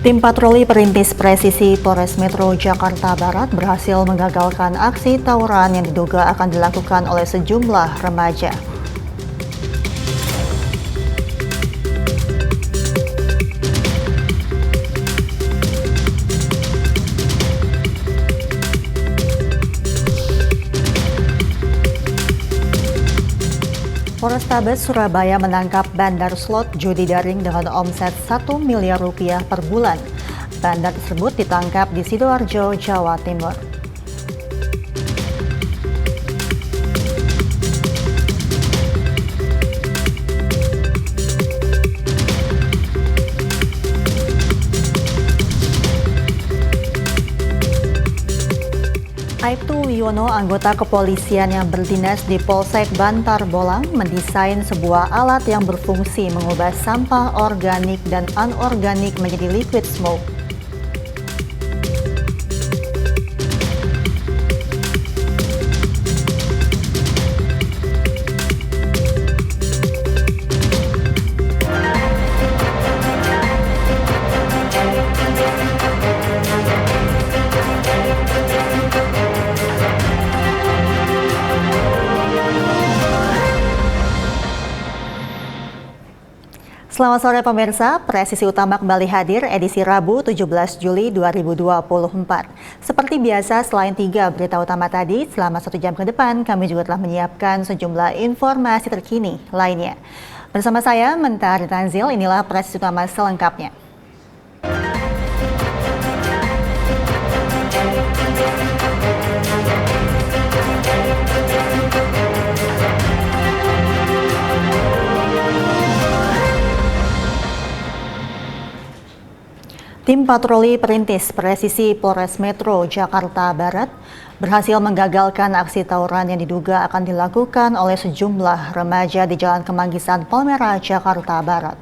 Tim patroli perintis presisi Polres Metro Jakarta Barat berhasil menggagalkan aksi tawuran yang diduga akan dilakukan oleh sejumlah remaja. Polrestabes Surabaya menangkap bandar slot judi daring dengan omset 1 miliar rupiah per bulan. Bandar tersebut ditangkap di Sidoarjo, Jawa Timur. Aibtu Wiono, anggota kepolisian yang berdinas di Polsek Bantar Bolang, mendesain sebuah alat yang berfungsi mengubah sampah organik dan anorganik menjadi liquid smoke. Selamat sore pemirsa, Presisi Utama kembali hadir edisi Rabu 17 Juli 2024. Seperti biasa, selain 3 berita utama tadi, selama 1 jam ke depan kami juga telah menyiapkan sejumlah informasi terkini lainnya. Bersama saya, Mentari Tanzil, inilah Presisi Utama selengkapnya. Tim patroli perintis presisi Polres Metro Jakarta Barat berhasil menggagalkan aksi tawuran yang diduga akan dilakukan oleh sejumlah remaja di Jalan Kemanggisan Palmerah, Jakarta Barat.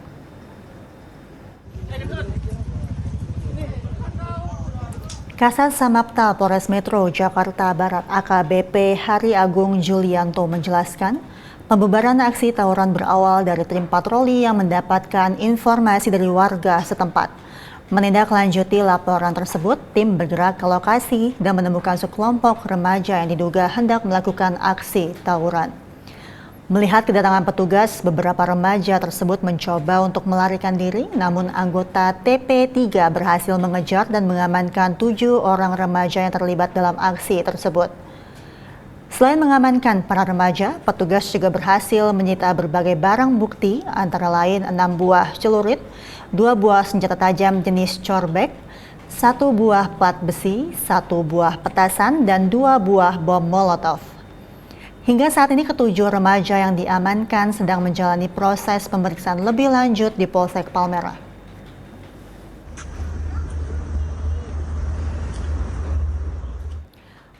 Kasat Samapta Polres Metro Jakarta Barat AKBP Hari Agung Julianto menjelaskan, pembubaran aksi tawuran berawal dari tim patroli yang mendapatkan informasi dari warga setempat. Menindaklanjuti laporan tersebut, tim bergerak ke lokasi dan menemukan sekelompok remaja yang diduga hendak melakukan aksi tawuran. Melihat kedatangan petugas, beberapa remaja tersebut mencoba untuk melarikan diri, namun anggota TP3 berhasil mengejar dan mengamankan 7 orang remaja yang terlibat dalam aksi tersebut. Selain mengamankan para remaja, petugas juga berhasil menyita berbagai barang bukti, antara lain 6 buah celurit, 2 buah senjata tajam jenis corbek, 1 buah plat besi, 1 buah petasan, dan 2 buah bom molotov. Hingga saat ini ketujuh remaja yang diamankan sedang menjalani proses pemeriksaan lebih lanjut di Polsek Palmerah.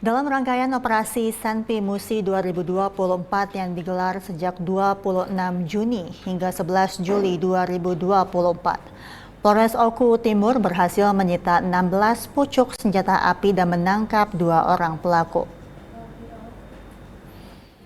Dalam rangkaian operasi Sanpi Musi 2024 yang digelar sejak 26 Juni hingga 11 Juli 2024, Polres Oku Timur berhasil menyita 16 pucuk senjata api dan menangkap 2 orang pelaku.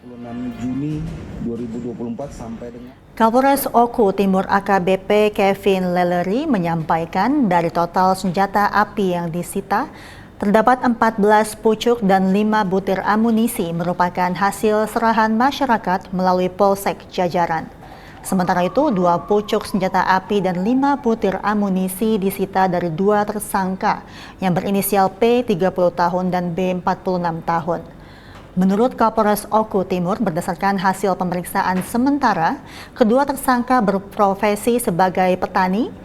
26 Juni 2024 sampai dengan Kapolres Oku Timur AKBP Kevin Leleri menyampaikan dari total senjata api yang disita, terdapat 14 pucuk dan 5 butir amunisi merupakan hasil serahan masyarakat melalui Polsek Jajaran. Sementara itu, 2 pucuk senjata api dan 5 butir amunisi disita dari 2 tersangka yang berinisial P 30 tahun dan B 46 tahun. Menurut Kapolres Oku Timur, berdasarkan hasil pemeriksaan sementara, kedua tersangka berprofesi sebagai petani.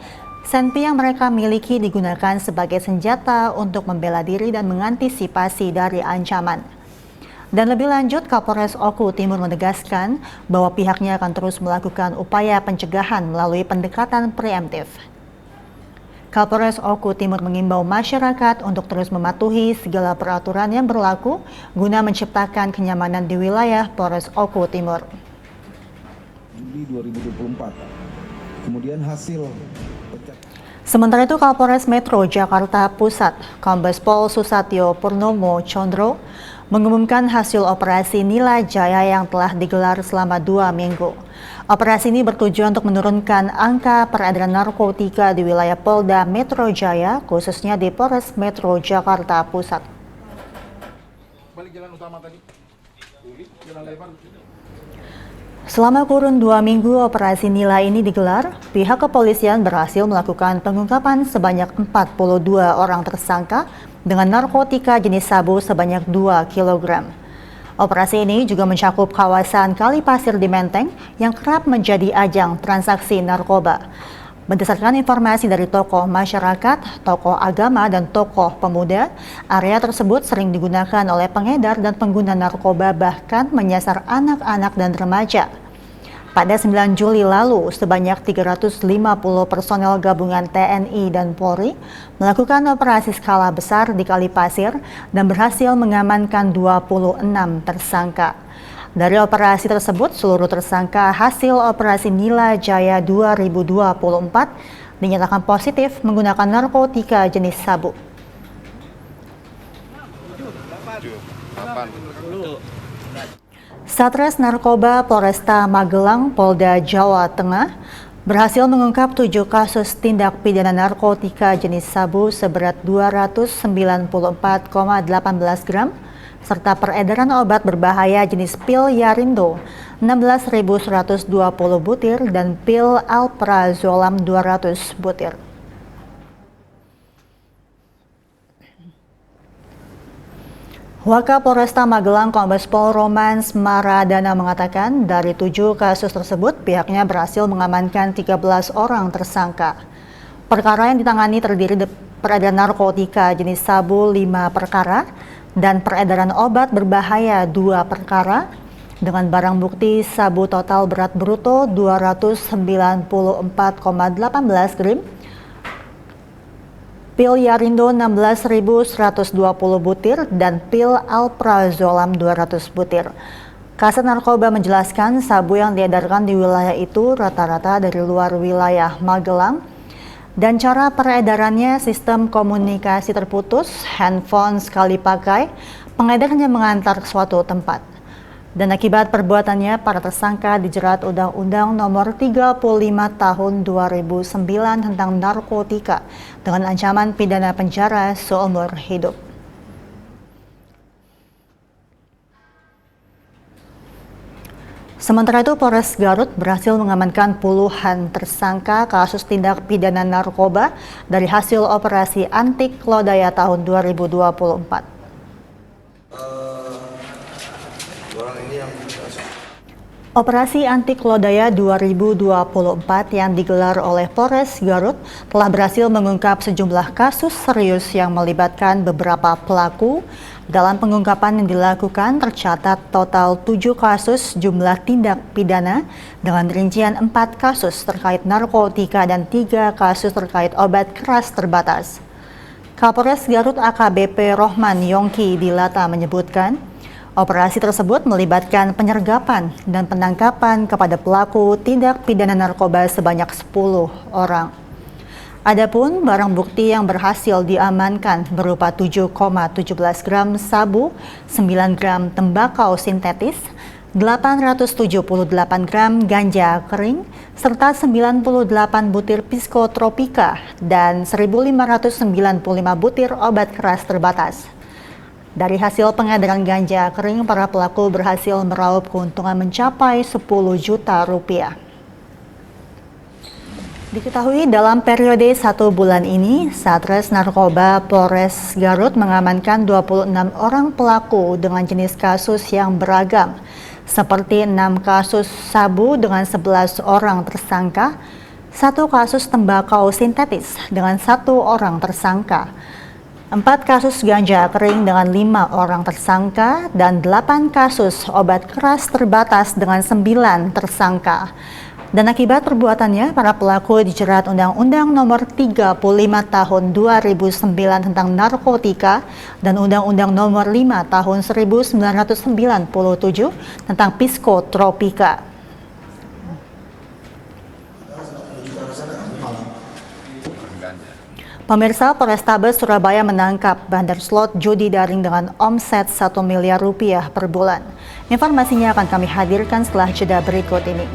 Senpi yang mereka miliki digunakan sebagai senjata untuk membela diri dan mengantisipasi dari ancaman. Dan lebih lanjut, Kapolres Oku Timur menegaskan bahwa pihaknya akan terus melakukan upaya pencegahan melalui pendekatan preemptif. Kapolres Oku Timur mengimbau masyarakat untuk terus mematuhi segala peraturan yang berlaku guna menciptakan kenyamanan di wilayah Polres Oku Timur. Juli 2024, kemudian hasil Sementara itu, Kapolres Metro Jakarta Pusat, Kombes Pol Susatyo Purnomo Condro, mengumumkan hasil operasi Nila Jaya yang telah digelar selama 2 minggu. Operasi ini bertujuan untuk menurunkan angka peredaran narkotika di wilayah Polda Metro Jaya, khususnya di Polres Metro Jakarta Pusat. Balik jalan utama tadi. Jalan lebar. Selama kurun 2 minggu operasi Nila ini digelar, pihak kepolisian berhasil melakukan pengungkapan sebanyak 42 orang tersangka dengan narkotika jenis sabu sebanyak 2 kg. Operasi ini juga mencakup kawasan Kali Pasir di Menteng yang kerap menjadi ajang transaksi narkoba. Berdasarkan informasi dari tokoh masyarakat, tokoh agama, dan tokoh pemuda, area tersebut sering digunakan oleh pengedar dan pengguna narkoba, bahkan menyasar anak-anak dan remaja. Pada 9 Juli lalu, sebanyak 350 personel gabungan TNI dan Polri melakukan operasi skala besar di Kali Pasir dan berhasil mengamankan 26 tersangka. Dari operasi tersebut, seluruh tersangka hasil operasi Nila Jaya 2024 dinyatakan positif menggunakan narkotika jenis sabu. Satres Narkoba Polresta Magelang, Polda Jawa Tengah berhasil mengungkap 7 kasus tindak pidana narkotika jenis sabu seberat 294,18 gram serta peredaran obat berbahaya jenis pil Yarindo 16.120 butir dan pil Alprazolam 200 butir. Wakapolresta Magelang Kombes Pol Romans Maradana mengatakan dari 7 kasus tersebut pihaknya berhasil mengamankan 13 orang tersangka. Perkara yang ditangani terdiri dari peredaran narkotika jenis sabu 5 perkara dan peredaran obat berbahaya 2 perkara dengan barang bukti sabu total berat bruto 294,18 gram. Pil Yarindo 16.120 butir dan pil Alprazolam 200 butir. Kasat Narkoba menjelaskan sabu yang diedarkan di wilayah itu rata-rata dari luar wilayah Magelang dan cara peredarannya sistem komunikasi terputus, handphone sekali pakai, pengedarnya mengantar ke suatu tempat. Dan akibat perbuatannya, para tersangka dijerat Undang-Undang Nomor 35 Tahun 2009 tentang narkotika dengan ancaman pidana penjara seumur hidup. Sementara itu, Polres Garut berhasil mengamankan puluhan tersangka kasus tindak pidana narkoba dari hasil operasi Antik Lodaya tahun 2024. Operasi Antik Lodaya 2024 yang digelar oleh Polres Garut telah berhasil mengungkap sejumlah kasus serius yang melibatkan beberapa pelaku. Dalam pengungkapan yang dilakukan tercatat total 7 kasus jumlah tindak pidana dengan rincian 4 kasus terkait narkotika dan 3 kasus terkait obat keras terbatas. Kapolres Garut AKBP Rohman Yongki Dilata menyebutkan, operasi tersebut melibatkan penyergapan dan penangkapan kepada pelaku tindak pidana narkoba sebanyak 10 orang. Adapun barang bukti yang berhasil diamankan berupa 7,17 gram sabu, 9 gram tembakau sintetis, 878 gram ganja kering, serta 98 butir psikotropika dan 1.595 butir obat keras terbatas. Dari hasil pengedaran ganja kering, para pelaku berhasil meraup keuntungan mencapai 10 juta rupiah. Diketahui dalam periode 1 bulan ini, Satres Narkoba Polres Garut mengamankan 26 orang pelaku dengan jenis kasus yang beragam, seperti 6 kasus sabu dengan 11 orang tersangka, 1 kasus tembakau sintetis dengan 1 orang tersangka, 4 kasus ganja kering dengan 5 orang tersangka, dan 8 kasus obat keras terbatas dengan 9 tersangka. Dan akibat perbuatannya, para pelaku dijerat Undang-Undang Nomor 35 Tahun 2009 tentang narkotika dan Undang-Undang Nomor 5 Tahun 1997 tentang psikotropika. Pemirsa, Polrestabes Surabaya menangkap bandar slot judi daring dengan omset 1 miliar rupiah per bulan. Informasinya akan kami hadirkan setelah jeda berikut ini.